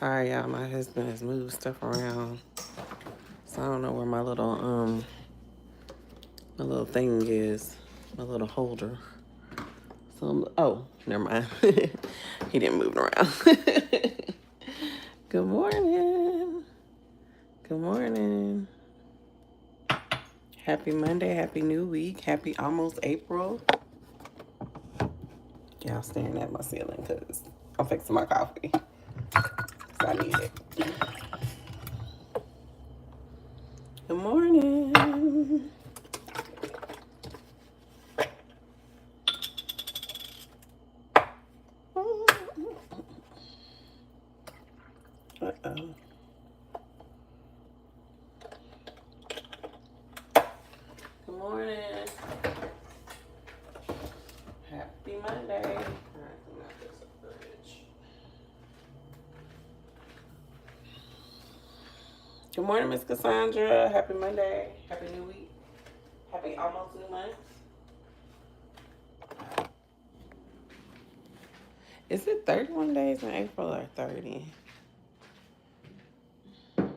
Sorry, y'all. My husband has moved stuff around, so I don't know where my little thing is, my little holder. Oh, never mind. He didn't move it around. Good morning. Good morning. Happy Monday. Happy new week. Happy almost April. Y'all staring at my ceiling because I'm fixing my coffee. I need it. Good morning. Uh-oh. Good morning. Happy Monday. All right, I'm not this fridge. Good morning, Miss Cassandra. Happy Monday. Happy new week. Happy almost new month. Is it 31 days in April or 30? Good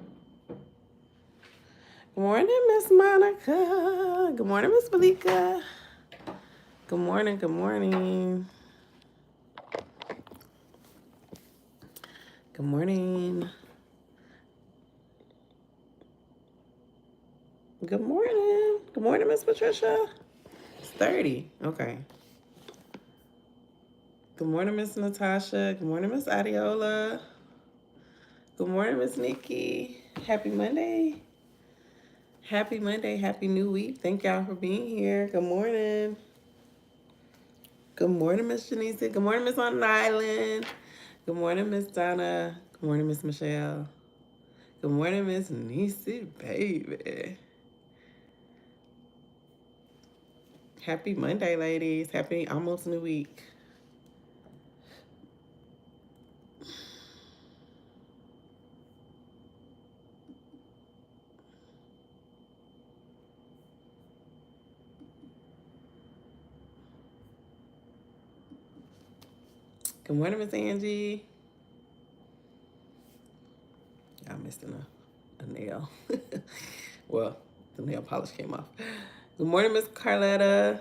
morning, Miss Monica. Good morning, Miss Malika. Good morning, good morning. Good morning. Good morning. Good morning, Miss Patricia. It's 30. Okay. Good morning, Miss Natasha. Good morning, Miss Adiola. Good morning, Miss Nikki. Happy Monday. Happy Monday. Happy new week. Thank y'all for being here. Good morning. Good morning, Miss Janice. Good morning, Miss On Island. Good morning, Miss Donna. Good morning, Miss Michelle. Good morning, Miss Niecy, baby. Happy Monday, ladies. Happy almost new week. Good morning, Miss Angie. I'm missing a nail. Well, the nail polish came off. Good morning, Miss Carletta.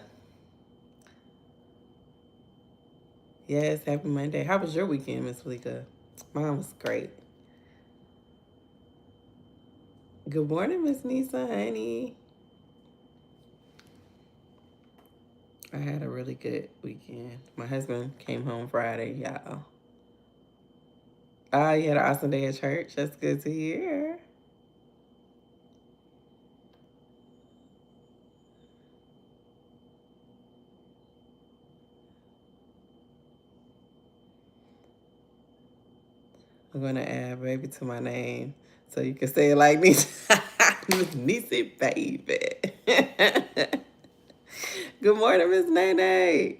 Yes, happy Monday. How was your weekend, Miss Malika? Mine was great. Good morning, Miss Nisa, honey. I had a really good weekend. My husband came home Friday, y'all. You had an awesome day at church. That's good to hear. I'm going to add baby to my name so you can say it like me. Miss Nisi, baby. Good morning, Miss Nene.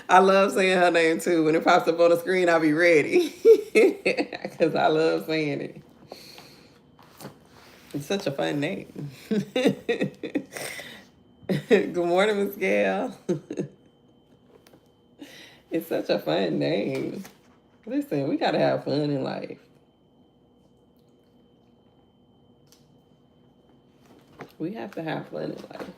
I love saying her name too. When it pops up on the screen, I'll be ready. Because I love saying it. It's such a fun name. Good morning, Miss Gail. It's such a fun name. Listen, we gotta have fun in life. We have to have fun in life.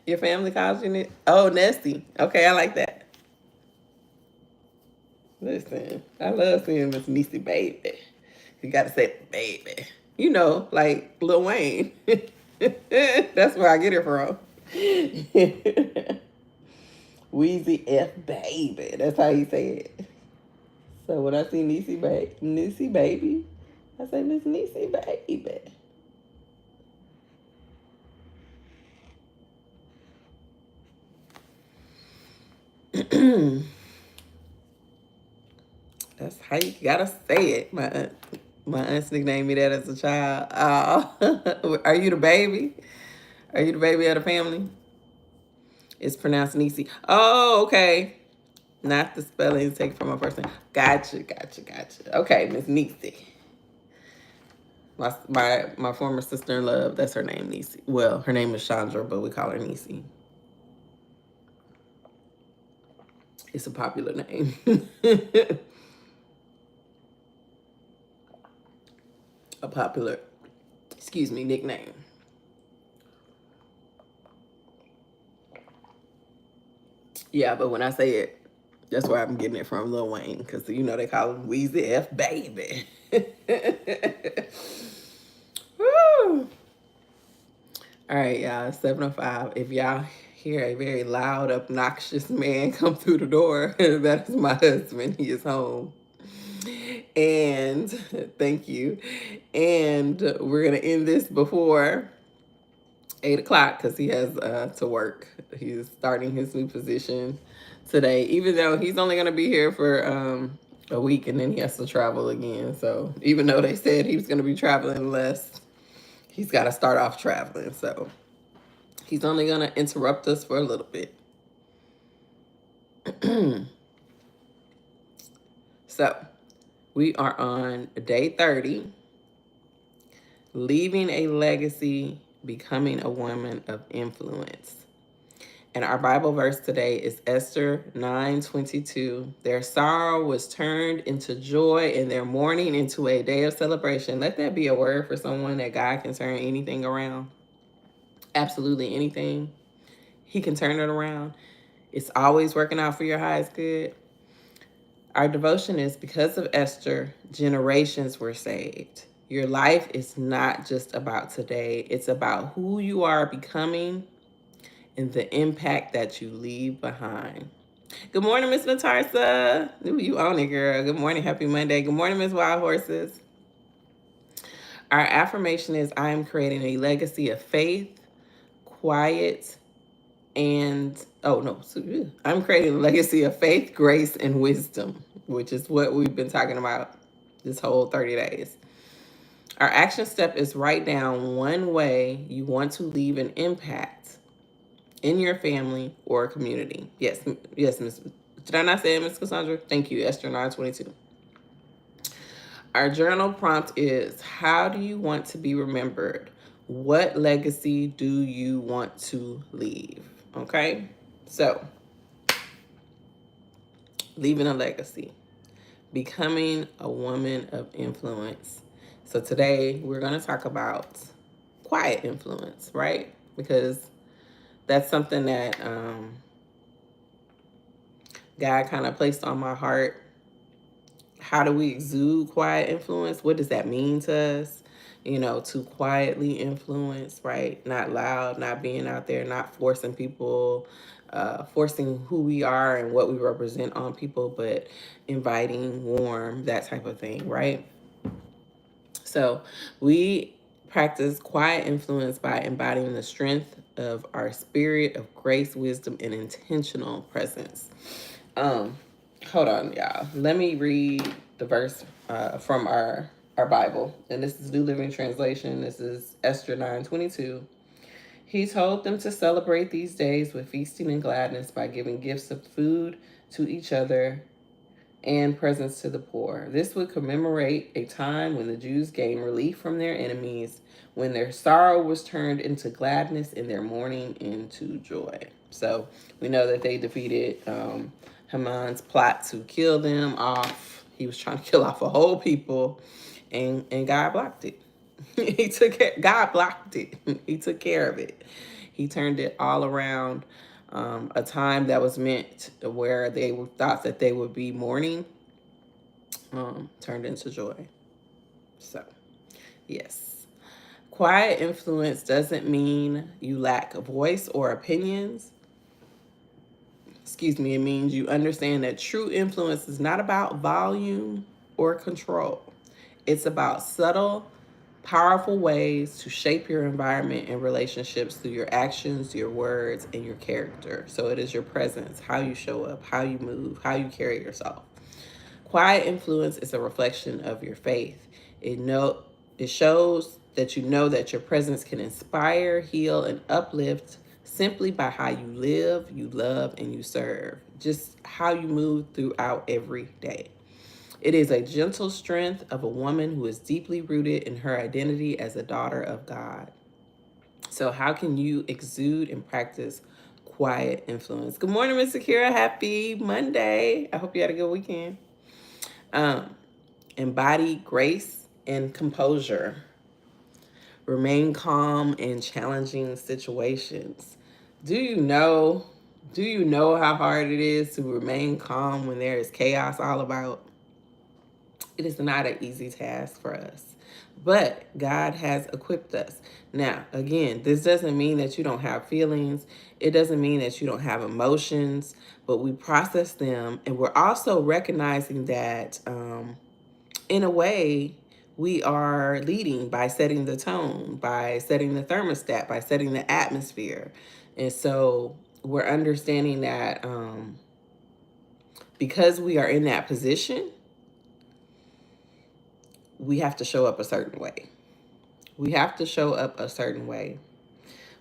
Your family calls you Oh, Nessie. Okay, I like that. Listen, I love seeing Miss Niecy, baby. You gotta say baby. You know, like Lil Wayne. That's where I get it from. Wheezy F baby. That's how he say it. So when I see Niecy baby, I say Miss Niecy baby. That's how you gotta say it. My aunts nicknamed me that as a child. Are you the baby? Are you the baby of the family? It's pronounced Niecy. Oh, okay. Not the spelling taken from a person. Gotcha. Okay, Miss Niecy. My former sister in love, that's her name, Niecy. Well, her name is Chandra, but we call her Niecy. It's a popular name. A popular, nickname. Yeah, but when I say it, that's where I'm getting it from, Lil Wayne, because you know they call him Weezy F Baby. Woo! All right, y'all, 7:05. If y'all hear a very loud, obnoxious man come through the door, that is my husband. He is home. And thank you. And we're going to end this before 8 o'clock because he has to work. He's starting his new position today, even though he's only going to be here for a week and then he has to travel again. So even though they said he was going to be traveling less, he's got to start off traveling. So he's only going to interrupt us for a little bit. So we are on day 30, leaving a legacy, becoming a woman of influence. And our Bible verse today is Esther 9:22. Their sorrow was turned into joy and their mourning into a day of celebration. Let that be a word for someone that God can turn anything around. Absolutely anything. He can turn it around. It's always working out for your highest good. Our devotion is because of Esther, generations were saved. Your life is not just about today, it's about who you are becoming and the impact that you leave behind. Good morning, Miss Natarsa. Ooh, you own it, girl. Good morning. Happy Monday. Good morning, Miss Wild Horses. Our affirmation is I am creating a legacy of faith, quiet, and I'm creating a legacy of faith, grace, and wisdom, which is what we've been talking about this whole 30 days. Our action step is write down one way you want to leave an impact in your family or community. Yes, Miss. Did I not say it, Miss Cassandra? Thank you, Esther 9:22. Our journal prompt is how do you want to be remembered? What legacy do you want to leave? Okay, so leaving a legacy, becoming a woman of influence. So today we're going to talk about quiet influence, right? Because that's something that God kind of placed on my heart. How do we exude quiet influence? What does that mean to us? You know, to quietly influence, right? Not loud, not being out there, not forcing people, forcing who we are and what we represent on people, but inviting, warm, that type of thing, right? So we practice quiet influence by embodying the strength of our spirit of grace, wisdom, and intentional presence. Hold on, y'all. Let me read the verse from our Bible, and this is New Living Translation. This is Esther 9:22. He told them to celebrate these days with feasting and gladness by giving gifts of food to each other and presents to the poor. This would commemorate a time when the Jews gained relief from their enemies, when their sorrow was turned into gladness and their mourning into joy. So we know that they defeated Haman's plot to kill them off. He was trying to kill off a whole people, and God blocked it. God blocked it. He took care of it. He turned it all around. A time that was meant where they thought that they would be mourning turned into joy. So, yes. Quiet influence doesn't mean you lack a voice or opinions. It means you understand that true influence is not about volume or control. It's about subtle, powerful ways to shape your environment and relationships through your actions, your words, and your character. So it is your presence, how you show up, how you move, how you carry yourself. Quiet influence is a reflection of your faith. It shows that you know that your presence can inspire, heal, and uplift simply by how you live, you love, and you serve. Just how you move throughout every day. It is a gentle strength of a woman who is deeply rooted in her identity as a daughter of God. So, how can you exude and practice quiet influence. Good morning, Miss Akira. Happy Monday. I hope you had a good weekend. Um, embody grace and composure. Remain calm in challenging situations. Do you know? Do you know how hard it is to remain calm when there is chaos all about? It is not an easy task for us, but God has equipped us. Now, again, this doesn't mean that you don't have feelings. It doesn't mean that you don't have emotions, but we process them. And we're also recognizing that, in a way, we are leading by setting the tone, by setting the thermostat, by setting the atmosphere. And so we're understanding that, because we are in that position, we have to show up a certain way. We have to show up a certain way.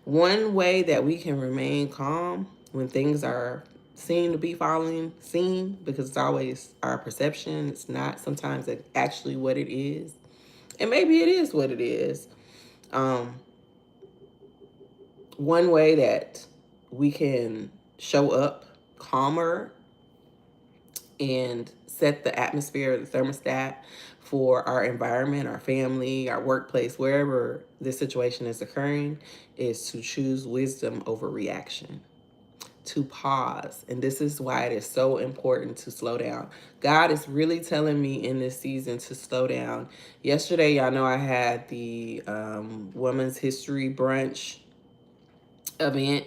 One way that we can remain calm when things are seen to be seen, because it's always our perception, it's not sometimes actually what it is. And maybe it is what it is. Um, one way that we can show up calmer and set the atmosphere, the thermostat for our environment, our family, our workplace, wherever this situation is occurring, is to choose wisdom over reaction, to pause. And this is why it is so important to slow down. God is really telling me in this season to slow down. Yesterday, y'all know I had the Women's History Brunch event.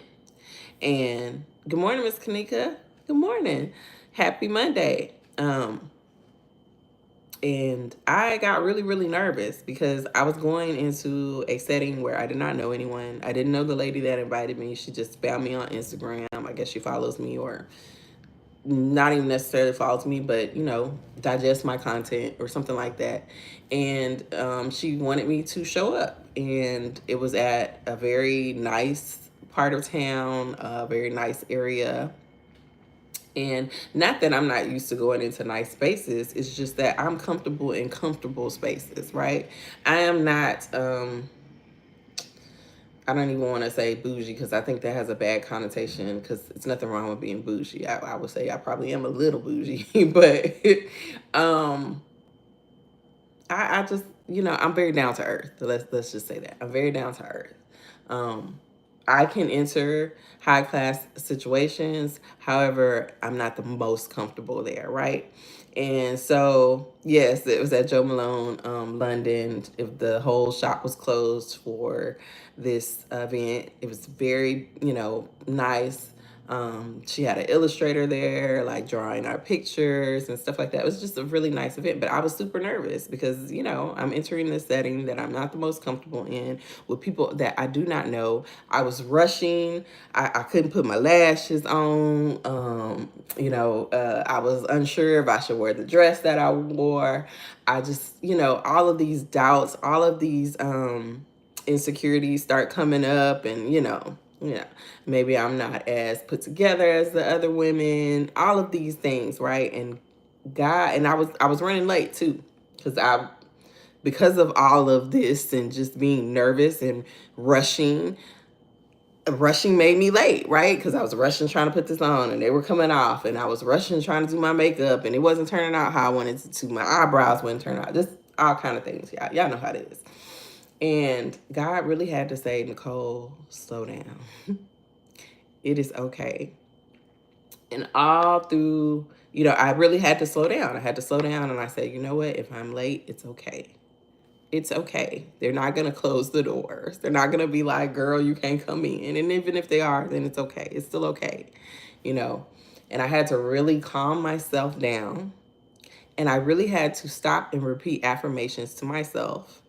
And good morning, Miss Kanika. Good morning. Happy Monday. And I got really, really nervous because I was going into a setting where I did not know anyone. I didn't know the lady that invited me. She just found me on Instagram. I guess she follows me, or not even necessarily follows me, but, digest my content or something like that. And she wanted me to show up. And it was at a very nice part of town, a very nice area. And not that I'm not used to going into nice spaces, it's just that I'm comfortable in comfortable spaces, right? I am not, I don't even want to say bougie, because I think that has a bad connotation, because it's nothing wrong with being bougie. I would say I probably am a little bougie, but um, I just, I'm very down to earth. Let's just say that. I'm very down to earth. Um, I can enter high class situations. However, I'm not the most comfortable there, right? And so, yes, it was at Joe Malone, London. If the whole shop was closed for this event, it was very, nice. She had an illustrator there, like drawing our pictures and stuff like that. It was just a really nice event, but I was super nervous because, I'm entering this setting that I'm not the most comfortable in, with people that I do not know. I was rushing. I couldn't put my lashes on. I was unsure if I should wear the dress that I wore. I just, all of these doubts, all of these insecurities start coming up, and, maybe I'm not as put together as the other women, all of these things, right? And I was running late too, because of all of this and just being nervous and rushing. Rushing made me late, right? Because I was rushing trying to put this on, and they were coming off, and I was rushing trying to do my makeup, and it wasn't turning out how I wanted it to. My eyebrows wouldn't turn out. Just all kind of things. Y'all know how it is. And God really had to say, Nicole, slow down. It is okay. And all through, I really had to slow down. I had to slow down, and I said, you know what? If I'm late, it's okay. It's okay. They're not going to close the doors. They're not going to be like, girl, you can't come in. And even if they are, then it's okay. It's still okay, And I had to really calm myself down. And I really had to stop and repeat affirmations to myself,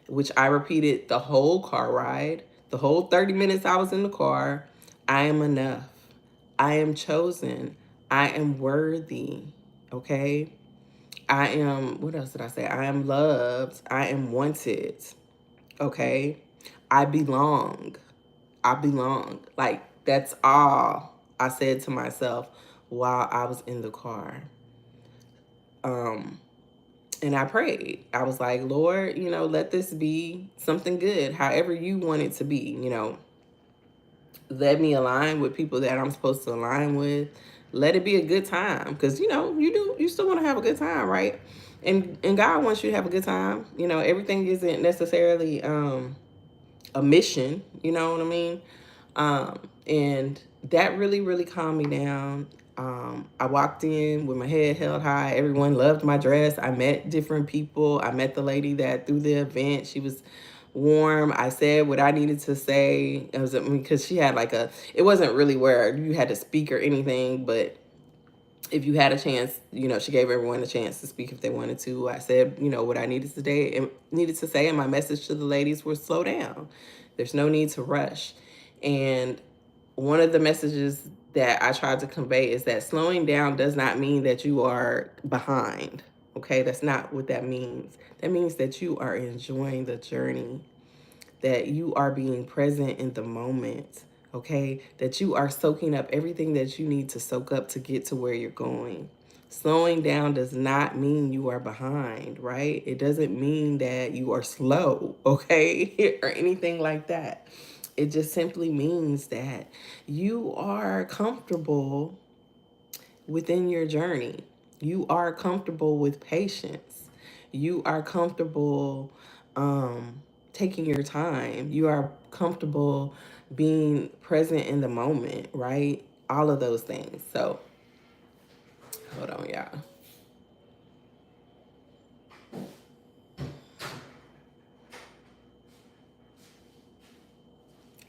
which I repeated the whole car ride, the whole 30 minutes I was in the car. I am enough. I am chosen. I am worthy. Okay? What else did I say? I am loved. I am wanted. Okay? I belong. I belong. Like, that's all I said to myself while I was in the car. And I prayed. I was like, Lord, let this be something good, however you want it to be, let me align with people that I'm supposed to align with. Let it be a good time, because you still want to have a good time, right? And God wants you to have a good time. Everything isn't necessarily a mission. You know what I mean? And that really, really calmed me down. I walked in with my head held high. Everyone loved my dress. I met different people. I met the lady that threw the event. She was warm. I said what I needed to say. It was because she had it wasn't really where you had to speak or anything, but if you had a chance, she gave everyone a chance to speak if they wanted to. I said, what I needed to say, and my message to the ladies was slow down. There's no need to rush. And one of the messages that I tried to convey is that slowing down does not mean that you are behind. Okay, that's not what that means. That means that you are enjoying the journey, that you are being present in the moment, okay? That you are soaking up everything that you need to soak up to get to where you're going. Slowing down does not mean you are behind, right? It doesn't mean that you are slow, okay? Or anything like that. It just simply means that you are comfortable within your journey. You are comfortable with patience. You are comfortable taking your time. You are comfortable being present in the moment, right? All of those things. So, hold on, y'all.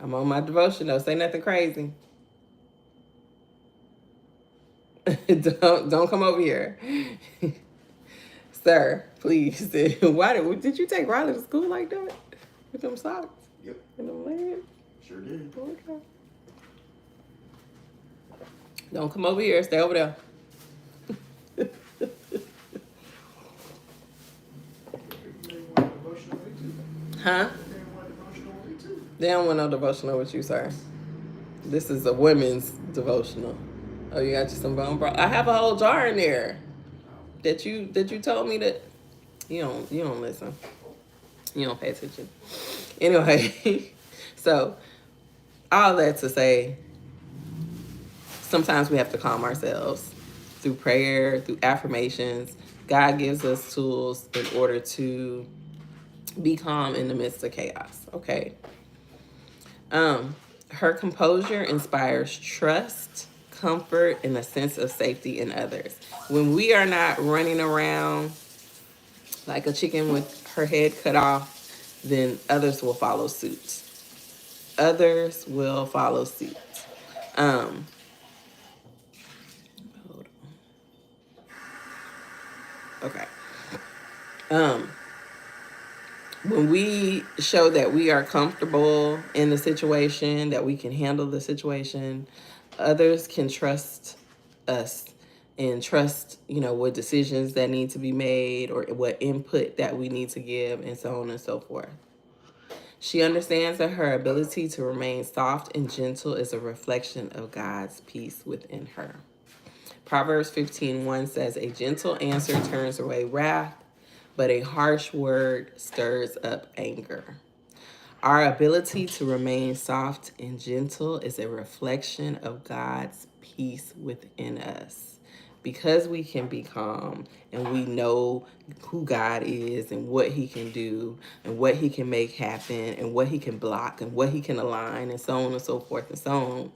I'm on my devotion, though. Say nothing crazy. don't come over here. Sir, please. Why did you take Riley to school like that? With them socks? Yep. And them legs? Sure did. Okay. Don't come over here. Stay over there. Huh? They don't want no devotional with you, sir. This is a women's devotional. Oh, you got you some bone broth. I have a whole jar in there that you told me that you don't listen. You don't pay attention. Anyway, so all that to say, sometimes we have to calm ourselves through prayer, through affirmations. God gives us tools in order to be calm in the midst of chaos. Okay. Her composure inspires trust, comfort, and a sense of safety in others. When we are not running around like a chicken with her head cut off, then others will follow suit. Others will follow suit. Um, hold on. Okay. Um, when we show that we are comfortable in the situation, that we can handle the situation, others can trust us and trust, what decisions that need to be made or what input that we need to give, and so on and so forth. She understands that her ability to remain soft and gentle is a reflection of God's peace within her. Proverbs 15:1 says, "A gentle answer turns away wrath, but a harsh word stirs up anger." Our ability to remain soft and gentle is a reflection of God's peace within us. Because we can be calm and we know who God is and what He can do and what He can make happen and what He can block and what He can align and so on and so forth and so on,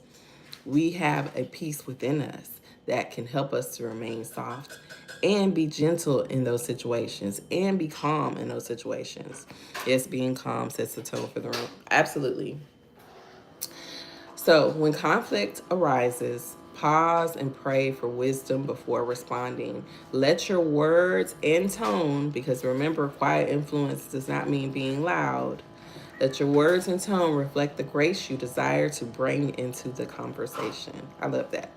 we have a peace within us that can help us to remain soft and be gentle in those situations and be calm in those situations. Yes, being calm sets the tone for the room. Absolutely. So when conflict arises, pause and pray for wisdom before responding. Let your words and tone, because remember, quiet influence does not mean being loud. Let your words and tone reflect the grace you desire to bring into the conversation. I love that.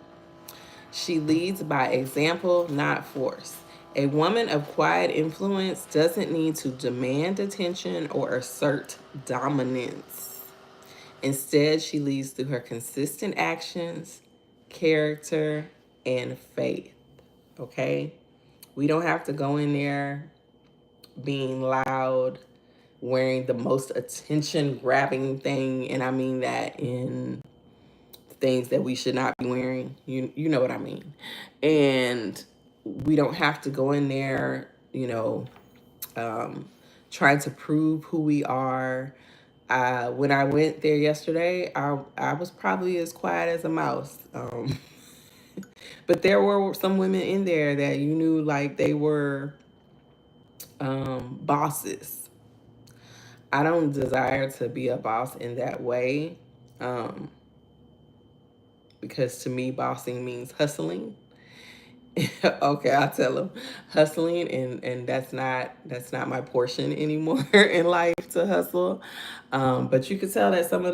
She leads by example, not force. A woman of quiet influence doesn't need to demand attention or assert dominance. Instead, she leads through her consistent actions, character, and faith. Okay? We don't have to go in there being loud, wearing the most attention grabbing thing. And I mean that in things that we should not be wearing. You know what I mean. And we don't have to go in there, trying to prove who we are. When I went there yesterday, I was probably as quiet as a mouse. But there were some women in there that you knew like they were bosses. I don't desire to be a boss in that way, um, because to me, bossing means hustling. Okay, I'll tell them hustling, and that's not my portion anymore in life to hustle. But you could tell that some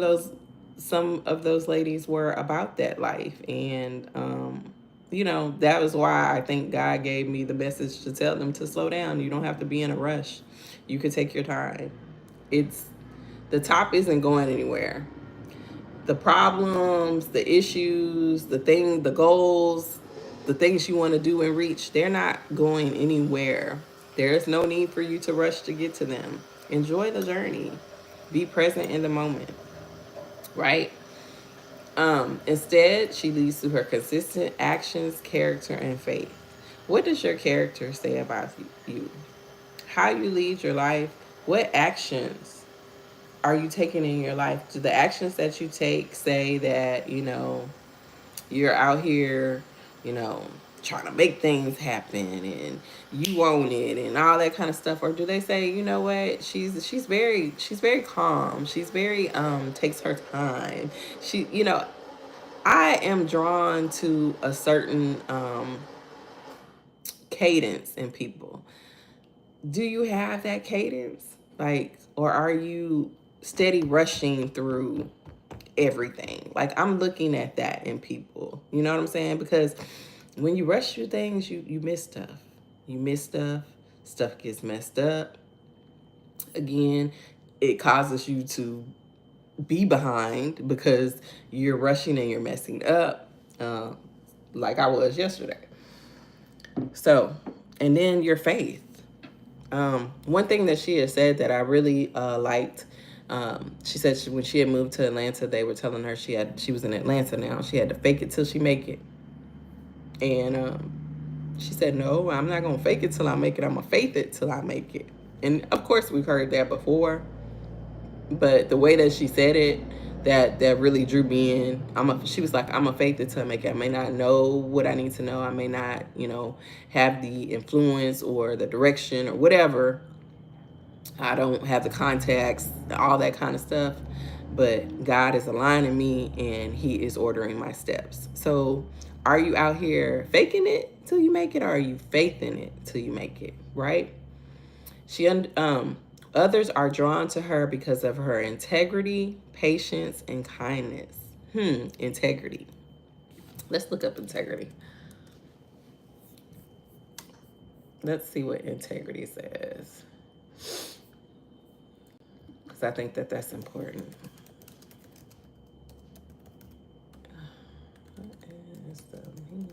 of those ladies were about that life, and that was why I think God gave me the message to tell them to slow down. You don't have to be in a rush. You could take your time. It's the top isn't going anywhere. The problems, the issues, the goals, the things you want to do and reach, they're not going anywhere. There is no need for you to rush to get to them. Enjoy the journey. Be present in the moment, right? Instead, she leads to her consistent actions, character, and faith. What does your character say about you? How you lead your life? What actions are you taking in your life? Do the actions that you take say that, you're out here, you know, trying to make things happen and you own it and all that kind of stuff? Or do they say, you know what, she's very calm. She's very takes her time. I am drawn to a certain cadence in people. Do you have that cadence? Like, or are you steady rushing through everything? Like, I'm looking at that in people. You know what I'm saying? Because when you rush through things, you miss stuff. You miss stuff. Stuff gets messed up. Again, it causes you to be behind because you're rushing and you're messing up, uh, like I was yesterday. So, and then your faith. One thing that she had said that I really liked, she said when she had moved to Atlanta, they were telling her she was in Atlanta now. She had to fake it till she make it, and she said, "No, I'm not gonna fake it till I make it. I'm gonna faith it till I make it." And of course, we've heard that before, but the way that she said it, that really drew me in. She was like, "I'm a faith it till I make it. I may not know what I need to know. I may not, have the influence or the direction or whatever. I don't have the contacts, all that kind of stuff. But God is aligning me and He is ordering my steps." So, are you out here faking it till you make it, or are you faithing it till you make it? Right? She Others are drawn to her because of her integrity, patience, and kindness. Integrity. Let's look up integrity. Let's see what integrity says, because I think that that's important. What is the meaning?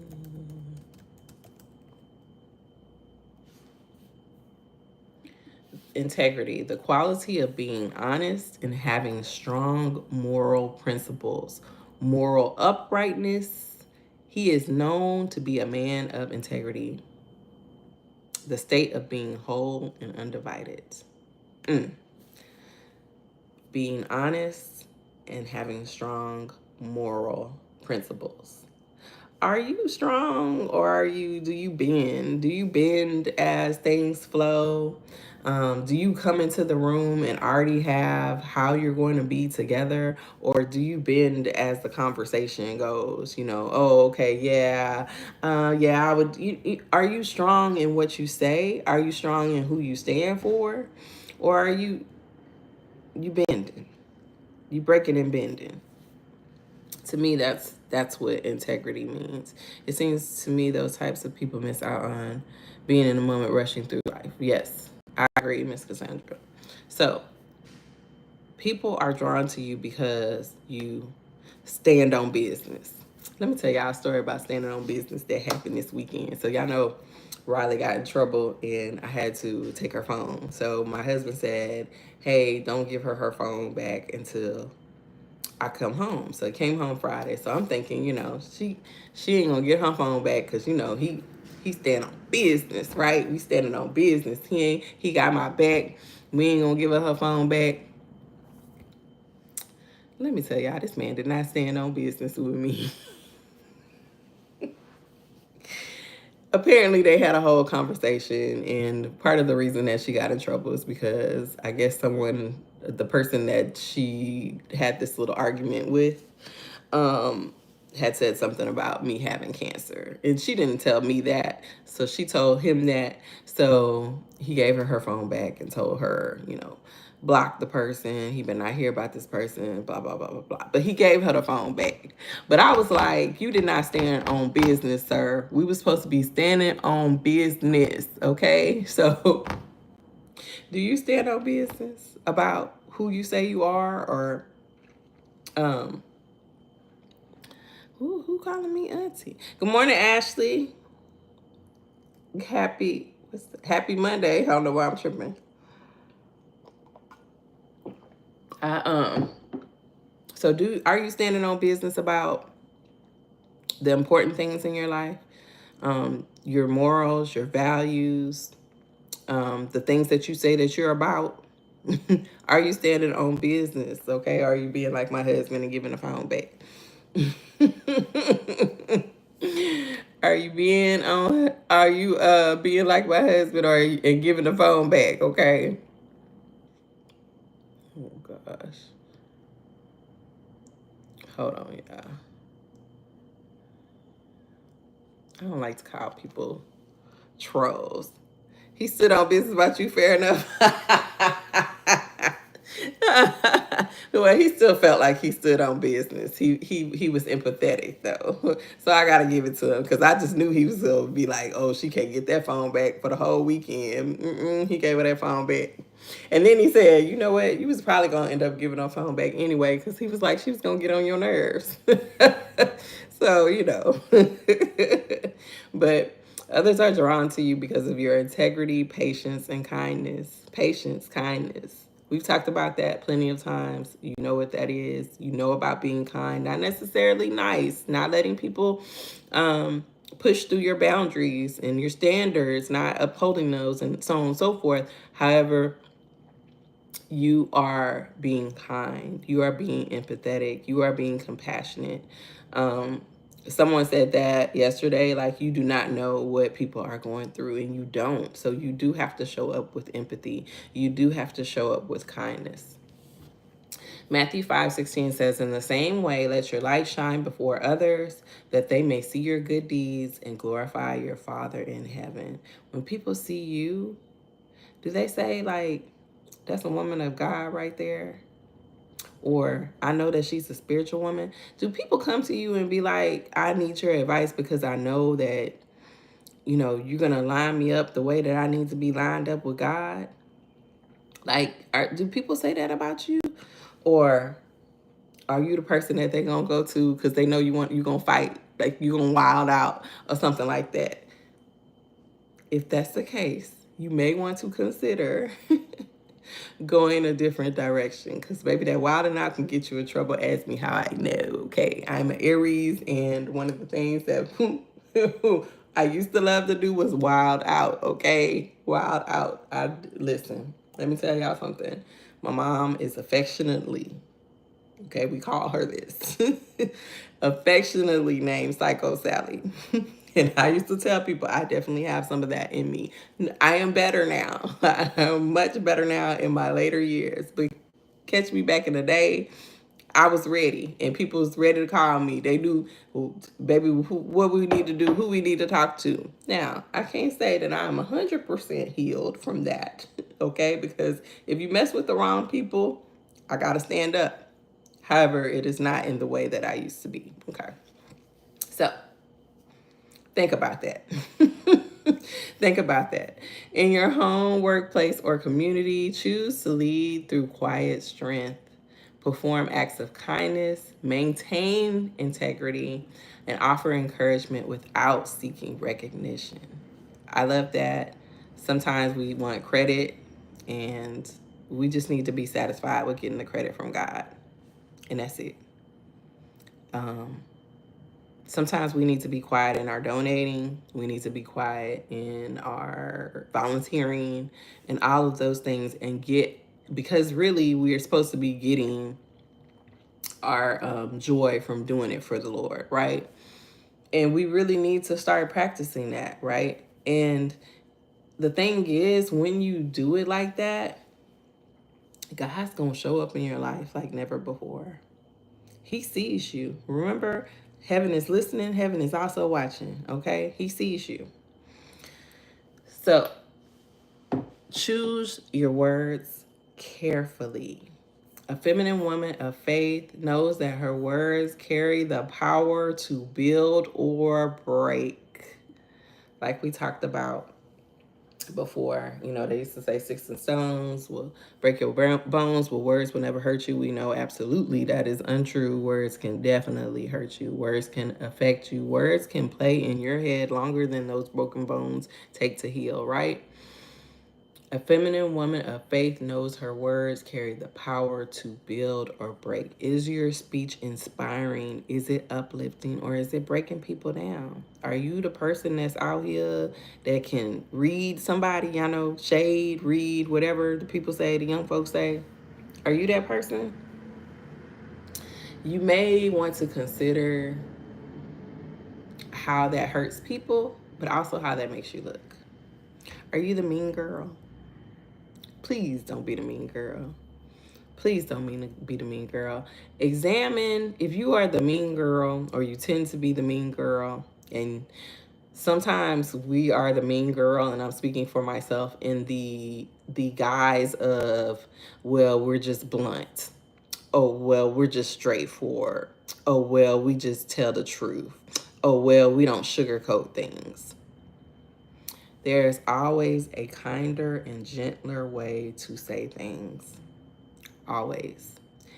Integrity, the quality of being honest and having strong moral principles, moral uprightness. He is known to be a man of integrity, the state of being whole and undivided. Being honest and having strong moral principles. Are you strong, or do you bend? Do you bend as things flow? Do you come into the room and already have how you're going to be together? Or do you bend as the conversation goes? Oh, okay, yeah, yeah, I would. Are you strong in what you say? Are you strong in who you stand for? Or are you bending? You breaking and bending? To me, that's what integrity means. It seems to me those types of people miss out on being in the moment, rushing through life. Yes, I agree, Miss Cassandra. So people are drawn to you because you stand on business. Let me tell y'all a story about standing on business that happened this weekend. So y'all know Riley got in trouble and I had to take her phone. So my husband said, "Hey, don't give her phone back until I come home. So I came home Friday. So I'm thinking, she ain't gonna get her phone back because he stand on business, right? We standing on business. He got my back. We ain't gonna give her phone back. Let me tell y'all, this man did not stand on business with me. Apparently they had a whole conversation, and part of the reason that she got in trouble is because I guess the person that she had this little argument with, had said something about me having cancer, and she didn't tell me that, so she told him that. So he gave her phone back and told her, block the person. He better not hear about this person, blah, blah, blah, blah, blah. But he gave her the phone back. But I was like, you did not stand on business, sir. We were supposed to be standing on business, okay? So do you stand on business about who you say you are, or who calling me auntie? Good morning, Ashley. Happy Monday. I don't know why I'm tripping. Are you standing on business about the important things in your life? Your morals, your values, the things that you say that you're about. Are you standing on business? Okay. Are you being like my husband and giving the phone back? Are you being like my husband and giving the phone back? Okay. Oh gosh. Hold on, y'all. I don't like to call people trolls. He stood on business about you, fair enough. Well, he still felt like he stood on business. He was empathetic though, so I gotta give it to him because I just knew he was gonna be like, "Oh, she can't get that phone back for the whole weekend." He gave her that phone back, and then he said, "You know what? You was probably gonna end up giving her phone back anyway," because he was like, "She was gonna get on your nerves." So but others are drawn to you because of your integrity, patience, and kindness. Patience, kindness. We've talked about that plenty of times. You know what that is. You know about being kind, not necessarily nice, not letting people push through your boundaries and your standards, not upholding those, and so on and so forth. However, you are being kind, you are being empathetic, you are being compassionate. Someone said that yesterday, like, you do not know what people are going through, and you don't. So you do have to show up with empathy. You do have to show up with kindness. Matthew 5:16 says, in the same way, let your light shine before others, that they may see your good deeds and glorify your Father in heaven. When people see you, do they say, like, that's a woman of God right there? Or I know that she's a spiritual woman. Do people come to you and be like, I need your advice because I know that, you're going to line me up the way that I need to be lined up with God? Like, do people say that about you? Or are you the person that they're going to go to because they know you're going to fight, like you're going to wild out or something like that? If that's the case, you may want to consider going a different direction, because maybe that wilding out can get you in trouble. Ask me how I know. Okay, I'm an Aries, and one of the things that I used to love to do was wild out. Okay, wild out. Listen, let me tell y'all something. My mom is affectionately, okay, we call her this, affectionately named Psycho Sally. And I used to tell people I definitely have some of that in me. I am better now. I am much better now in my later years. But catch me back in the day, I was ready, and people was ready to call me. They knew, baby, what we need to do, who we need to talk to. Now, I can't say that I'm 100% healed from that, okay? Because if you mess with the wrong people, I got to stand up. However, it is not in the way that I used to be, okay? So, think about that. Think about that. In your home, workplace, or community, choose to lead through quiet strength. Perform acts of kindness, maintain integrity, and offer encouragement without seeking recognition. I love that. Sometimes we want credit, and we just need to be satisfied with getting the credit from God. And that's it. Um, Sometimes we need to be quiet in our donating. We need to be quiet in our volunteering and all of those things and because really we are supposed to be getting our joy from doing it for the Lord, right? And we really need to start practicing that, right? And the thing is, when you do it like that, God's going to show up in your life like never before. He sees you. Remember, heaven is listening, heaven is also watching, okay? He sees you. So choose your words carefully. A feminine woman of faith knows that her words carry the power to build or break. Like we talked about before, they used to say sticks and stones will break your bones, but words will never hurt you. We know absolutely that is untrue. Words can definitely hurt you. Words can affect you. Words can play in your head longer than those broken bones take to heal, right? A feminine woman of faith knows her words carry the power to build or break. Is your speech inspiring? Is it uplifting, or is it breaking people down? Are you the person that's out here that can read somebody, shade, read, whatever the people say, the young folks say? Are you that person? You may want to consider how that hurts people, but also how that makes you look. Are you the mean girl? Please don't be the mean girl. Please don't be the mean girl. Examine if you are the mean girl or you tend to be the mean girl. And sometimes we are the mean girl, and I'm speaking for myself in the guise of, well, we're just blunt. Oh, well, we're just straightforward. Oh, well, we just tell the truth. Oh, well, we don't sugarcoat things. There's always a kinder and gentler way to say things. Always.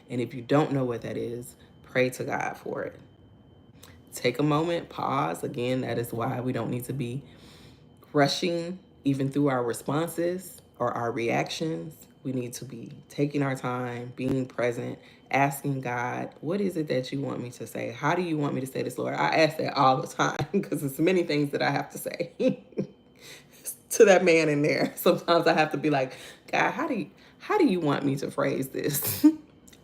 And if you don't know what that is, pray to God for it. Take a moment, pause. Again, that is why we don't need to be rushing even through our responses or our reactions. We need to be taking our time, being present, asking God, what is it that you want me to say? How do you want me to say this, Lord? I ask that all the time because there's many things that I have to say to that man in there. Sometimes I have to be like, God, how do you want me to phrase this?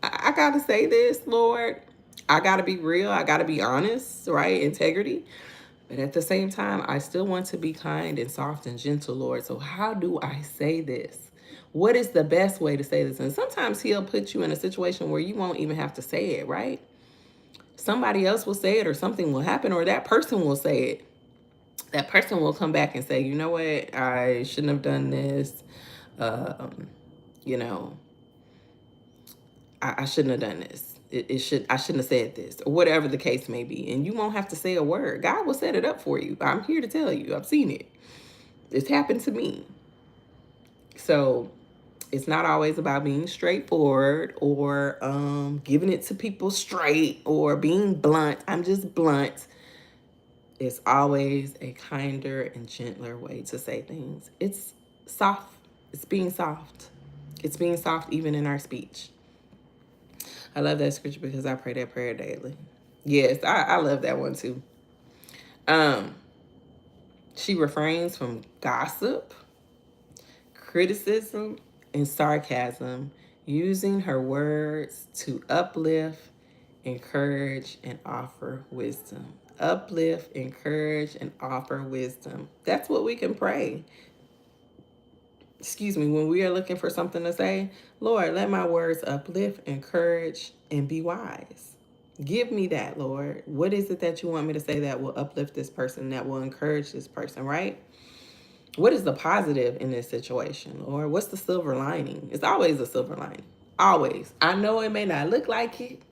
I gotta say this, Lord. I gotta be real. I gotta be honest, right? Integrity. But at the same time, I still want to be kind and soft and gentle, Lord. So how do I say this? What is the best way to say this? And sometimes he'll put you in a situation where you won't even have to say it, right? Somebody else will say it, or something will happen, or that person will say it. That person will come back and say, you know what? I shouldn't have done this. Um, you know, I shouldn't have done this. I shouldn't have said this, or whatever the case may be. And you won't have to say a word. God will set it up for you. I'm here to tell you. I've seen it. It's happened to me. So it's not always about being straightforward or giving it to people straight or being blunt. I'm just blunt. It's always a kinder and gentler way to say things. It's soft. It's being soft. It's being soft even in our speech. I love that scripture because I pray that prayer daily. Yes, I love that one too. Um, she refrains from gossip, criticism, and sarcasm, using her words to uplift, encourage, and offer wisdom. Uplift, encourage, and offer wisdom. That's what we can pray. Excuse me, when we are looking for something to say, Lord, let my words uplift, encourage, and be wise. Give me that, Lord. What is it that you want me to say that will uplift this person, that will encourage this person, right? What is the positive in this situation? Or what's the silver lining? It's always a silver lining. Always. I know it may not look like it.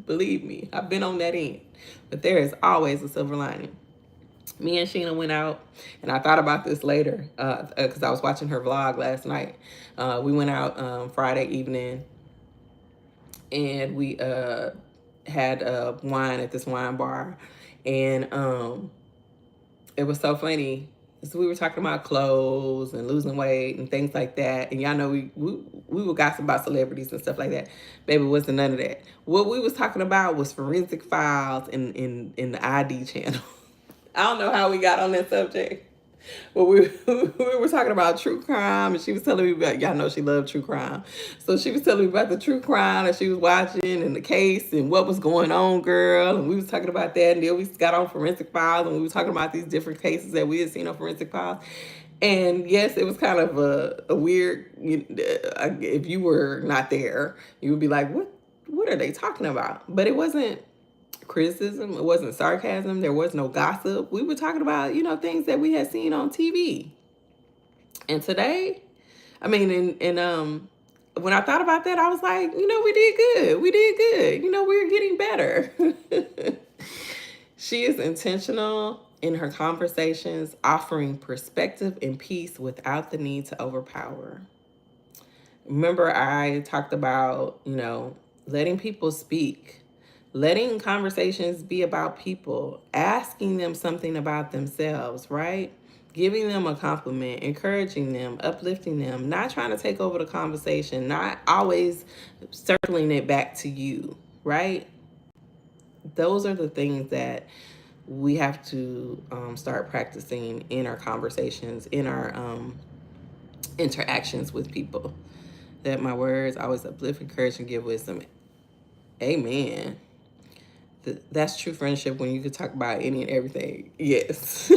Believe me, I've been on that end. But there is always a silver lining. Me and Sheena went out, and I thought about this later because I was watching her vlog last night. We went out Friday evening, and we had wine at this wine bar, and it was so funny. So we were talking about clothes and losing weight and things like that. And y'all know we would gossip about celebrities and stuff like that. Baby, wasn't none of that. What we was talking about was forensic files in the ID channel. I don't know how we got on that subject. Well, we were talking about true crime, and she was telling me about, y'all know she loved true crime. So she was telling me about the true crime that she was watching and the case and what was going on, girl. And we was talking about that, and then we got on forensic files, and we were talking about these different cases that we had seen on forensic files. And yes, it was kind of a weird, if you were not there, you would be like, what are they talking about? But it wasn't criticism, it wasn't sarcasm, there was no gossip. We were talking about, things that we had seen on TV. And today, I mean, and when I thought about that, I was like, we did good. We did good. We're getting better. She is intentional in her conversations, offering perspective and peace without the need to overpower. Remember, I talked about, letting people speak, letting conversations be about people, asking them something about themselves, right? Giving them a compliment, encouraging them, uplifting them, not trying to take over the conversation, not always circling it back to you, right? Those are the things that we have to start practicing in our conversations, in our interactions with people. That my words always uplift, encourage, and give wisdom. Amen. That's true friendship when you could talk about any and everything. Yes.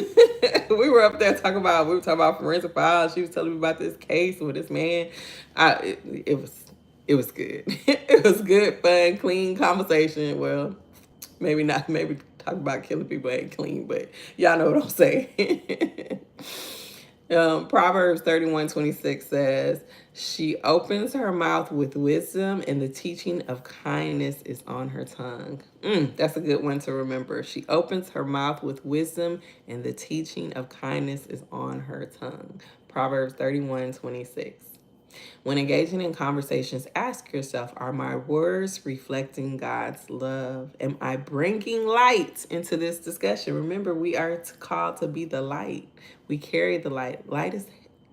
We were up there we were talking about forensic files. She was telling me about this case with this man. It was good. It was good, fun, clean conversation. Well, maybe not, maybe talk about killing people ain't clean, but y'all know what I'm saying. Proverbs 31:26 says, she opens her mouth with wisdom, and the teaching of kindness is on her tongue. That's a good one to remember. She opens her mouth with wisdom, and the teaching of kindness is on her tongue. Proverbs 31:26. When engaging in conversations, ask yourself, are my words reflecting God's love? Am I bringing light into this discussion? Remember, we are called to be the light. We carry the light. Light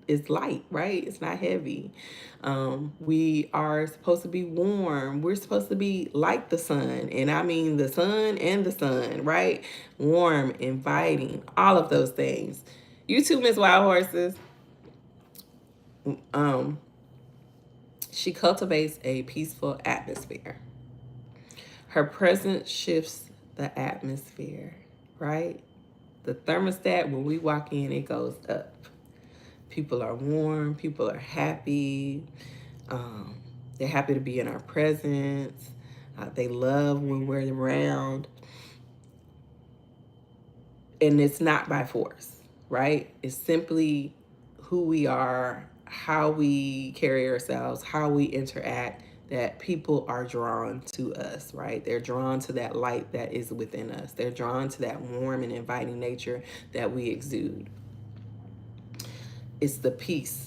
is light, right? It's not heavy. We are supposed to be warm. We're supposed to be like the sun. And I mean the sun and the sun, right? Warm, inviting, all of those things. You too, Miss Wild Horses. She cultivates a peaceful atmosphere. Her presence shifts the atmosphere, right? The thermostat, when we walk in, it goes up. People are warm. People are happy. They're happy to be in our presence. They love when we're around. And it's not by force, right? It's simply who we are, how we carry ourselves, how we interact, that people are drawn to us, right? They're drawn to that light that is within us. They're drawn to that warm and inviting nature that we exude. It's the peace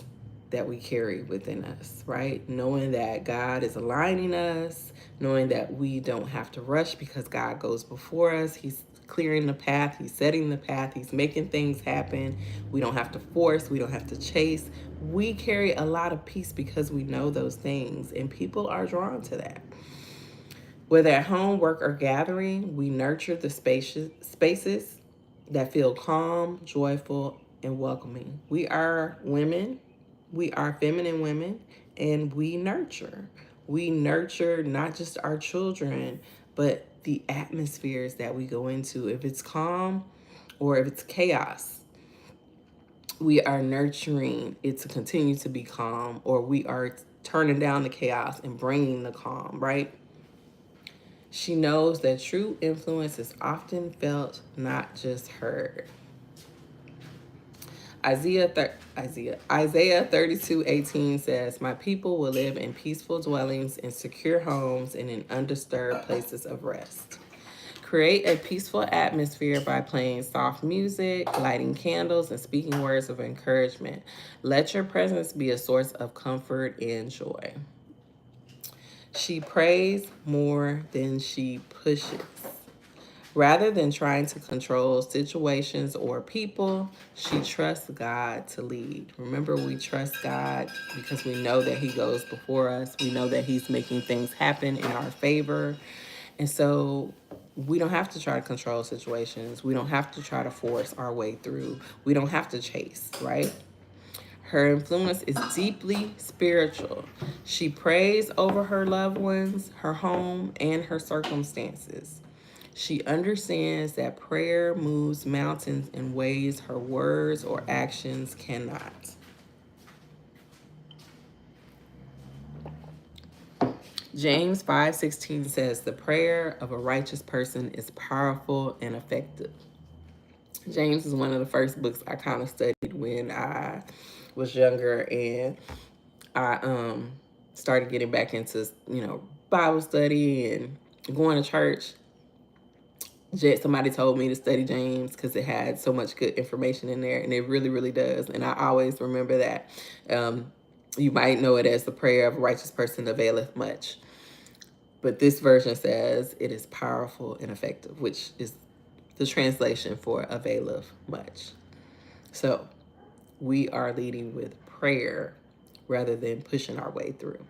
that we carry within us, right? Knowing that God is aligning us, knowing that we don't have to rush because God goes before us. He's clearing the path. He's setting the path. He's making things happen. We don't have to force. We don't have to chase. We carry a lot of peace because we know those things, and people are drawn to that. Whether at home, work, or gathering, we nurture the spaces that feel calm, joyful, and welcoming. We are women. We are feminine women, and we nurture. We nurture not just our children, but the atmospheres that we go into. If it's calm or if it's chaos, we are nurturing it to continue to be calm, or we are turning down the chaos and bringing the calm, right? She knows that true influence is often felt, not just heard. Isaiah 32:18 says, my people will live in peaceful dwellings, in secure homes, and in undisturbed places of rest. Create a peaceful atmosphere by playing soft music, lighting candles, and speaking words of encouragement. Let your presence be a source of comfort and joy. She prays more than she pushes. Rather than trying to control situations or people, she trusts God to lead. Remember, we trust God because we know that He goes before us. We know that He's making things happen in our favor. And so we don't have to try to control situations. We don't have to try to force our way through. We don't have to chase, right? Her influence is deeply spiritual. She prays over her loved ones, her home, and her circumstances. She understands that prayer moves mountains in ways her words or actions cannot. James 5:16 says, "The prayer of a righteous person is powerful and effective." James is one of the first books I kind of studied when I was younger, and I started getting back into, Bible study and going to church. Somebody told me to study James because it had so much good information in there, and it really, really does. And I always remember that. You might know it as the prayer of a righteous person availeth much. But this version says it is powerful and effective, which is the translation for availeth much. So we are leading with prayer rather than pushing our way through.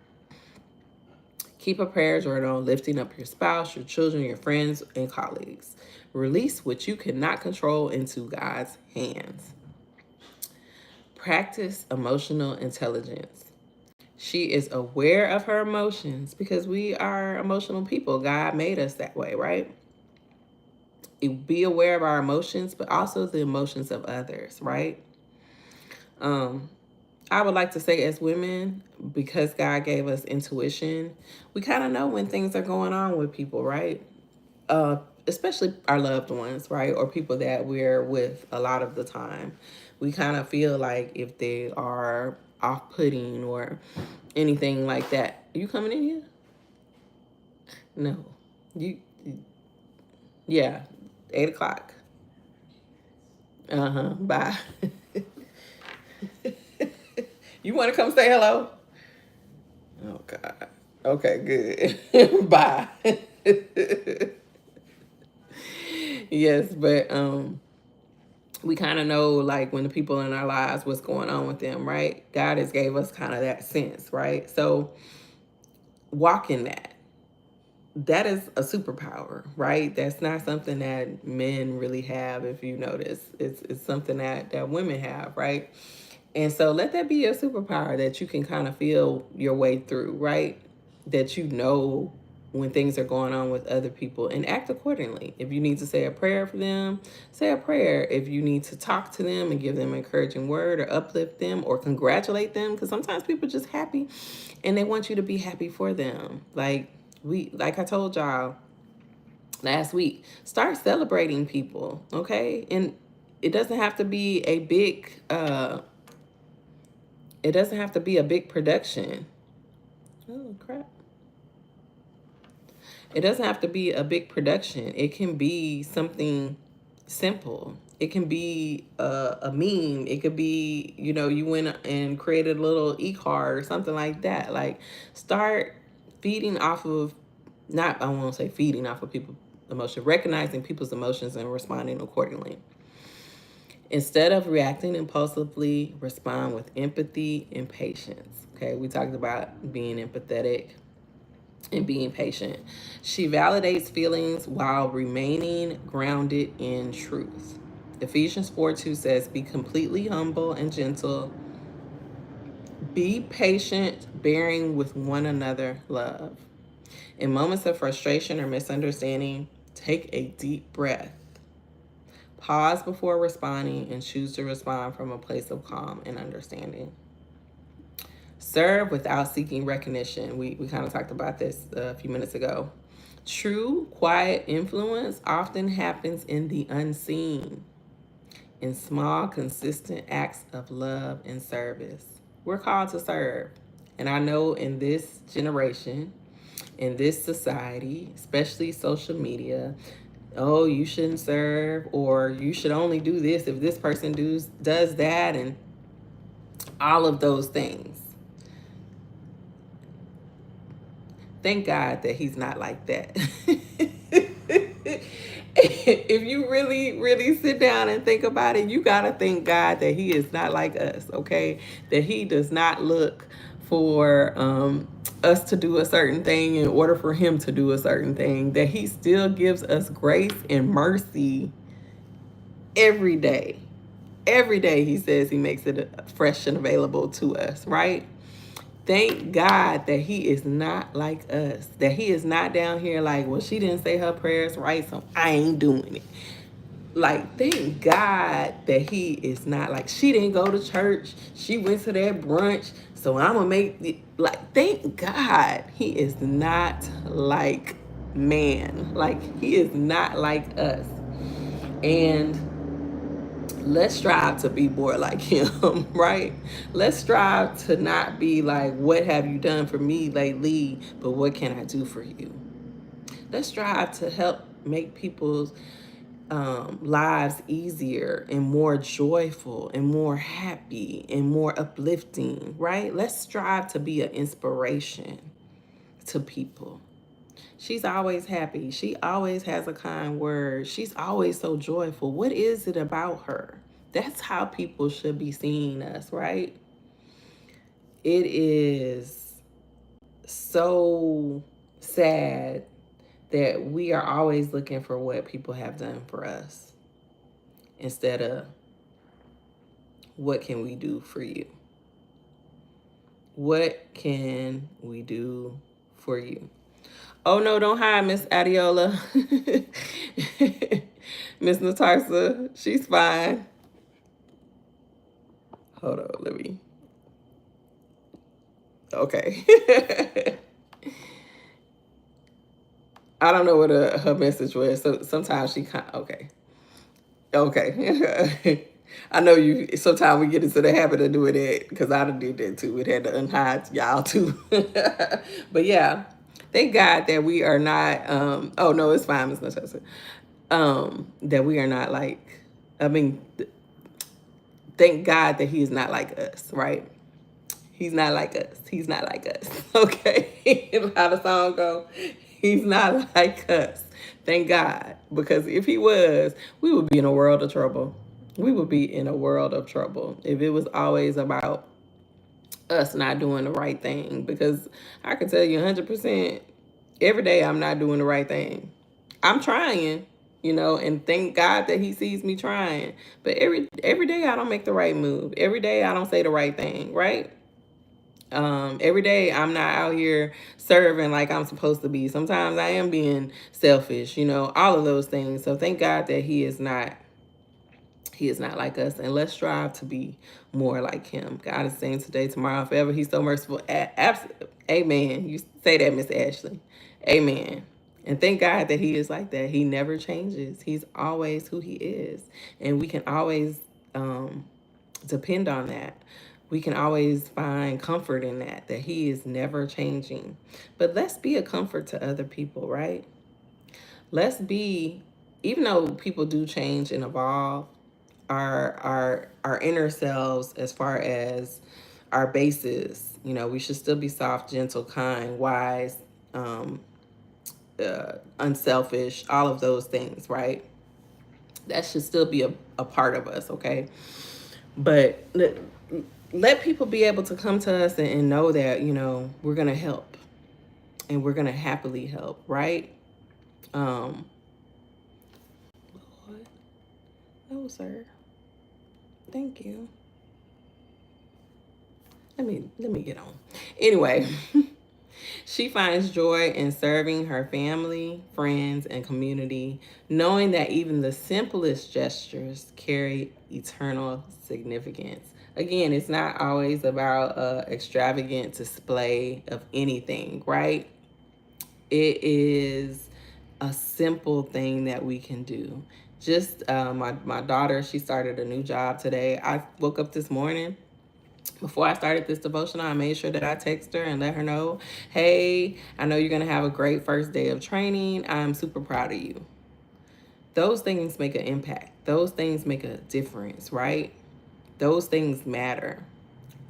Keep a prayer journal, lifting up your spouse, your children, your friends, and colleagues. Release what you cannot control into God's hands. Practice emotional intelligence. She is aware of her emotions because we are emotional people. God made us that way, right? Be aware of our emotions, but also the emotions of others, right? I would like to say, as women, because God gave us intuition, we kind of know when things are going on with people, right? Especially our loved ones, right? Or people that we're with a lot of the time. We kind of feel like if they are off-putting or anything like that. Are you coming in here? No. Yeah, 8 o'clock. Bye. You want to come say hello? Oh, God. Okay, good. Bye. Yes, but we kind of know, like, when the people in our lives, what's going on with them, right? God has gave us kind of that sense, right? So walk in that. That is a superpower, right? That's not something that men really have. If you notice, it's something that women have, right? And so let that be your superpower, that you can kind of feel your way through, right? That you know when things are going on with other people and act accordingly. If you need to say a prayer for them, say a prayer. If you need to talk to them and give them an encouraging word or uplift them or congratulate them, because sometimes people are just happy and they want you to be happy for them. Like I told y'all last week, start celebrating people, okay? And it doesn't have to be a big production. Oh, crap. It doesn't have to be a big production. It can be something simple. It can be a meme. It could be, you went and created a little e-card or something like that. Like, start feeding off of, I won't say feeding off of people's emotion, recognizing people's emotions and responding accordingly. Instead of reacting impulsively, respond with empathy and patience. Okay, we talked about being empathetic and being patient. She validates feelings while remaining grounded in truth. Ephesians 4:2 says, "Be completely humble and gentle. Be patient, bearing with one another love." In moments of frustration or misunderstanding, take a deep breath. Pause before responding and choose to respond from a place of calm and understanding. Serve without seeking recognition. We kind of talked about this a few minutes ago. True, quiet influence often happens in the unseen, in small, consistent acts of love and service. We're called to serve. And I know in this generation, in this society, especially social media, oh, you shouldn't serve, or you should only do this if this person does that, and all of those things. Thank God that he's not like that. if you really, really sit down and think about it, you got to thank God that he is not like us, okay? That he does not look for us to do a certain thing in order for him to do a certain thing, that he still gives us grace and mercy every day. Every day he says he makes it fresh and available to us, right? Thank God that he is not like us, that he is not down here like, well, she didn't say her prayers right, so I ain't doing it. Like, thank God that he is not like, she didn't go to church, she went to that brunch, so I'm gonna make it. Like, thank God he is not like man. Like, he is not like us. And let's strive to be more like him, right? Let's strive to not be like, what have you done for me lately, but what can I do for you? Let's strive to help make people's lives easier and more joyful and more happy and more uplifting, right? Let's strive to be an inspiration to people. She's always happy. She always has a kind word. She's always so joyful. What is it about her? That's how people should be seeing us, right? It is so sad that we are always looking for what people have done for us instead of what can we do for you? What can we do for you? Oh no, don't hide, Miss Adiola. Miss Natarsa, she's fine. Hold on, let me. Okay. I don't know what her message was. So sometimes she okay. Okay. I know you. Sometimes we get into the habit of doing that because I done did that too. It had to unhide y'all too. But yeah, thank God that we are not. Oh no, it's fine, Miss Natasha. That we are not like. I mean, thank God that he is not like us, right? He's not like us. He's not like us. Okay. How the song go? He's not like us. Thank God. Because if he was, we would be in a world of trouble. We would be in a world of trouble if it was always about us not doing the right thing. Because I can tell you 100% every day I'm not doing the right thing. I'm trying, and thank God that he sees me trying. But every day I don't make the right move. Every day I don't say the right thing, right? Every day I'm not out here serving like I'm supposed to be. Sometimes I am being selfish, all of those things. So thank God that he is not like us, and let's strive to be more like him. God is saying today, tomorrow, forever. He's so merciful. Amen. You say that, Miss Ashley. Amen. And thank God that he is like that. He never changes. He's always who he is. And we can always depend on that. We can always find comfort in that he is never changing. But let's be a comfort to other people, right? Let's be, even though people do change and evolve, our inner selves, as far as our bases, we should still be soft, gentle, kind, wise, unselfish, all of those things, right? That should still be a part of us, okay? But let people be able to come to us and know that, we're going to help and we're going to happily help, right? Lord, no, sir. Thank you. Let me get on. Anyway, she finds joy in serving her family, friends, and community, knowing that even the simplest gestures carry eternal significance. Again, it's not always about an extravagant display of anything, right? It is a simple thing that we can do. Just my daughter, she started a new job today. I woke up this morning. Before I started this devotional, I made sure that I text her and let her know, hey, I know you're going to have a great first day of training. I'm super proud of you. Those things make an impact. Those things make a difference, right? Those things matter.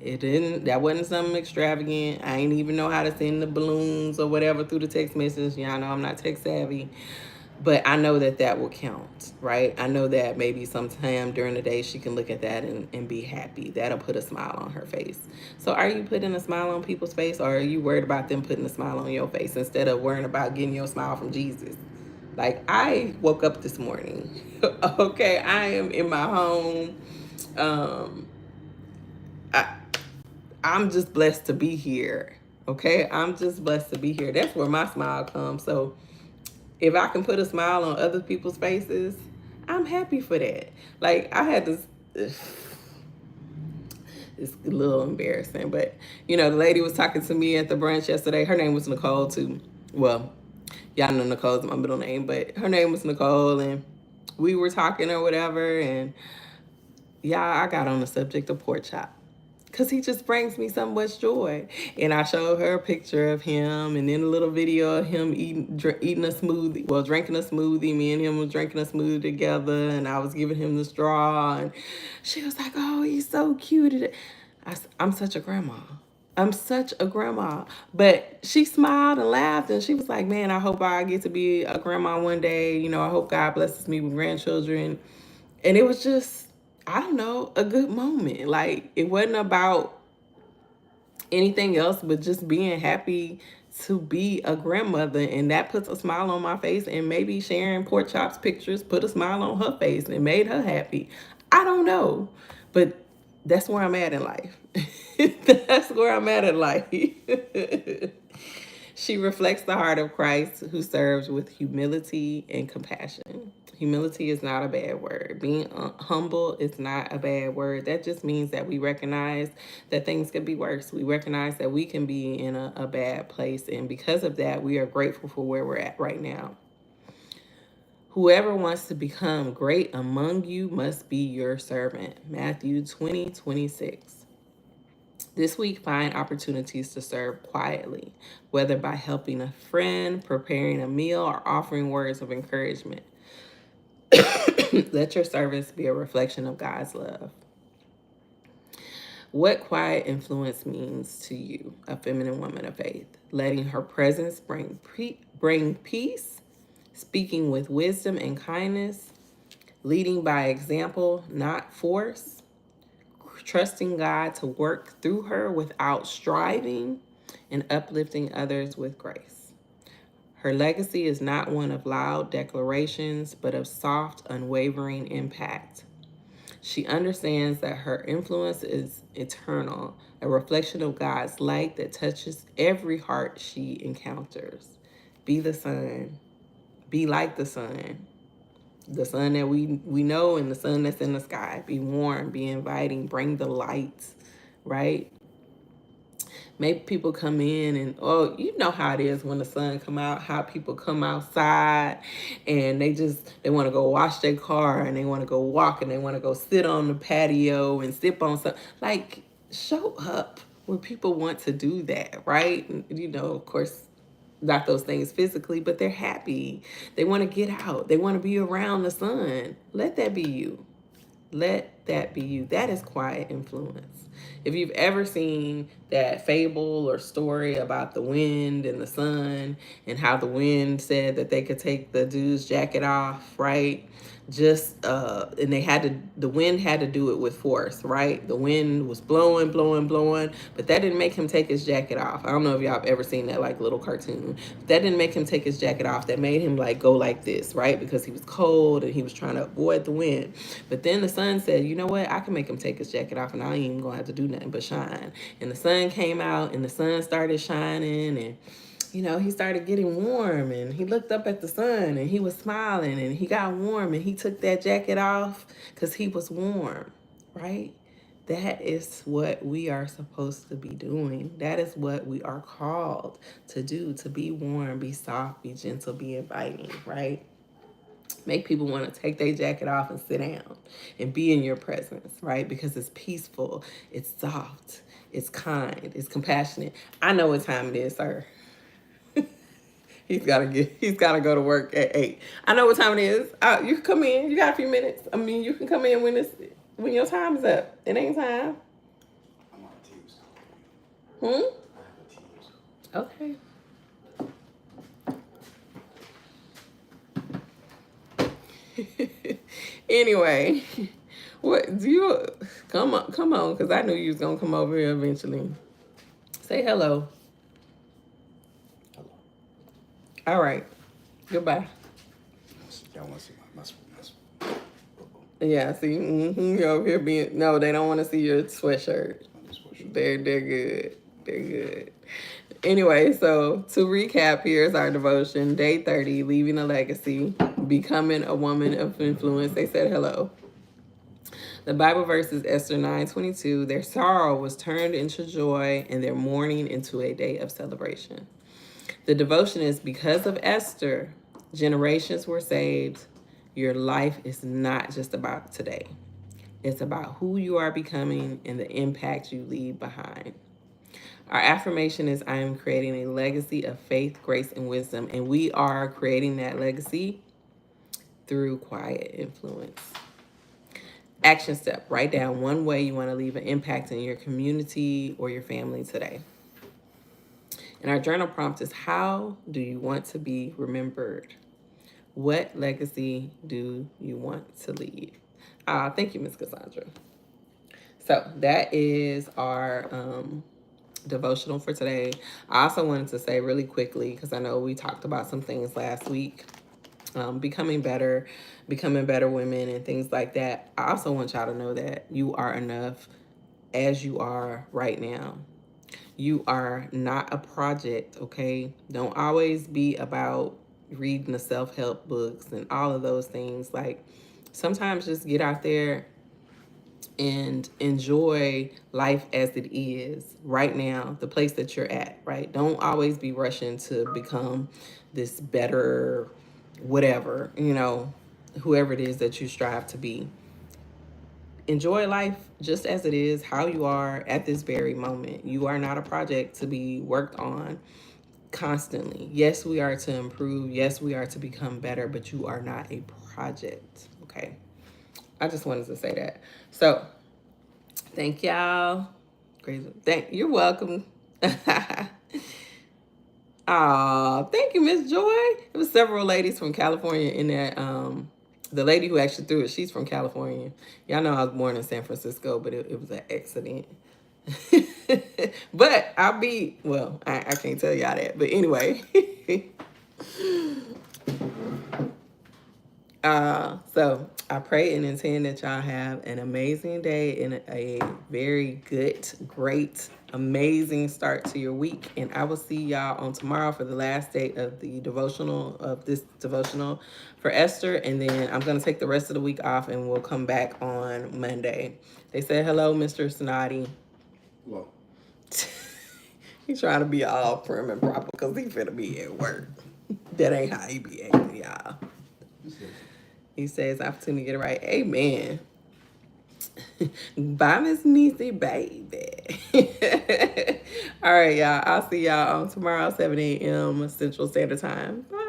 That wasn't something extravagant. I ain't even know how to send the balloons or whatever through the text message. Y'all know I'm not tech savvy. But I know that that will count, right? I know that maybe sometime during the day she can look at that and be happy. That'll put a smile on her face. So are you putting a smile on people's face, or are you worried about them putting a smile on your face instead of worrying about getting your smile from Jesus? Like, I woke up this morning. Okay, I am in my home. Um, I, I'm just blessed to be here. Okay, I'm just blessed to be here. That's where my smile comes. So if I can put a smile on other people's faces, I'm happy for that. Like, I had this, it's a little embarrassing, but the lady was talking to me at the brunch yesterday. Her name was Nicole too. Well, y'all know Nicole's my middle name, but her name was Nicole, and we were talking or whatever, and I got on the subject of pork chop. Because he just brings me so much joy. And I showed her a picture of him and then a little video of him eating a smoothie. Well, drinking a smoothie. Me and him was drinking a smoothie together. And I was giving him the straw. And she was like, oh, he's so cute. I'm such a grandma. I'm such a grandma. But she smiled and laughed. And she was like, man, I hope I get to be a grandma one day. I hope God blesses me with grandchildren. And it was just, I don't know, a good moment. Like, it wasn't about anything else but just being happy to be a grandmother. And that puts a smile on my face. And maybe sharing pork chops pictures put a smile on her face and made her happy. I don't know. But that's where I'm at in life. That's where I'm at in life. She reflects the heart of Christ, who serves with humility and compassion. Humility is not a bad word. Being humble is not a bad word. That just means that we recognize that things could be worse. We recognize that we can be in a bad place. And because of that, we are grateful for where we're at right now. Whoever wants to become great among you must be your servant. Matthew 20:26. This week, find opportunities to serve quietly, whether by helping a friend, preparing a meal, or offering words of encouragement. Let your service be a reflection of God's love. What quiet influence means to you, a feminine woman of faith? Letting her presence bring peace, speaking with wisdom and kindness, leading by example, not force, trusting God to work through her without striving, and uplifting others with grace. Her legacy is not one of loud declarations, but of soft, unwavering impact. She understands that her influence is eternal, a reflection of God's light that touches every heart she encounters. Be the sun. Be like the sun. The sun that we know and the sun that's in the sky. Be warm, be inviting, bring the light, right? Make people come in and, oh, you know how it is when the sun come out, how people come outside and they want to go wash their car and they want to go walk and they want to go sit on the patio and sip on something. Like, show up where people want to do that, right? Of course, not those things physically, but they're happy. They want to get out. They want to be around the sun. Let that be you. Let that be you. That is quiet influence. If you've ever seen that fable or story about the wind and the sun and how the wind said that they could take the dude's jacket off, right? And the wind had to do it with force, right? The wind was blowing, blowing, blowing, but that didn't make him take his jacket off. I don't know if y'all have ever seen that like little cartoon. That didn't make him take his jacket off. That made him like go like this, right? Because he was cold and he was trying to avoid the wind. But then the sun said, you know what? I can make him take his jacket off and I ain't even gonna have to do nothing but shine. And the sun came out and the sun started shining and he started getting warm and he looked up at the sun and he was smiling and he got warm and he took that jacket off because he was warm, right? That is what we are supposed to be doing. That is what we are called to do, to be warm, be soft, be gentle, be inviting, right? Make people want to take their jacket off and sit down and be in your presence, right? Because it's peaceful, it's soft, it's kind, it's compassionate. I know what time it is, sir. He's gotta go to work at 8. I know what time it is. You can come in. You got a few minutes. I mean, you can come in when your time is up. It ain't time. I'm on Teams. Okay. Anyway, what do you come on, because I knew you was gonna come over here eventually. Say hello. Hello. All right. Goodbye. Y'all want to see my Yeah, see, you're over here being no, they don't want to see your sweatshirt. They're good. They're good. Anyway, so to recap, here's our devotion. Day 30, leaving a legacy, becoming a woman of influence. They said hello. The Bible verse is Esther 9:22. Their sorrow was turned into joy and their mourning into a day of celebration. The devotion is because of Esther, generations were saved. Your life is not just about today. It's about who you are becoming and the impact you leave behind. Our affirmation is I am creating a legacy of faith, grace, and wisdom. And we are creating that legacy through quiet influence. Action step, write down one way you want to leave an impact in your community or your family today. And our journal prompt is how do you want to be remembered? What legacy do you want to leave? Thank you, Ms. Cassandra. So that is our devotional for today. I also wanted to say really quickly, because I know we talked about some things last week, becoming better women and things like that. I also want y'all to know that you are enough as you are right now. You are not a project, okay? Don't always be about reading the self-help books and all of those things. Like, sometimes just get out there and enjoy life as it is right now, the place that you're at, right? Don't always be rushing to become this better whatever, whoever it is that you strive to be. Enjoy life just as it is, how you are at this very moment. You are not a project to be worked on constantly. Yes, we are to improve. Yes, we are to become better, but you are not a project, okay? I just wanted to say that. So, thank y'all. You're welcome. Thank you, Miss Joy. It was several ladies from California in that. The lady who actually threw it, she's from California. Y'all know I was born in San Francisco, but it was an accident. But I can't tell y'all that. But anyway. So I pray and intend that y'all have an amazing day and a very good, great, amazing start to your week. And I will see y'all on tomorrow for the last day of this devotional for Esther. And then I'm going to take the rest of the week off and we'll come back on Monday. They said, hello, Mr. Snotty. Hello. He's trying to be all prim and proper because he finna be at work. That ain't how he be acting, y'all. He says, opportunity to get it right. Amen. Bye, Miss Niecy, baby. All right, y'all. I'll see y'all on tomorrow, 7 a.m. Central Standard Time. Bye.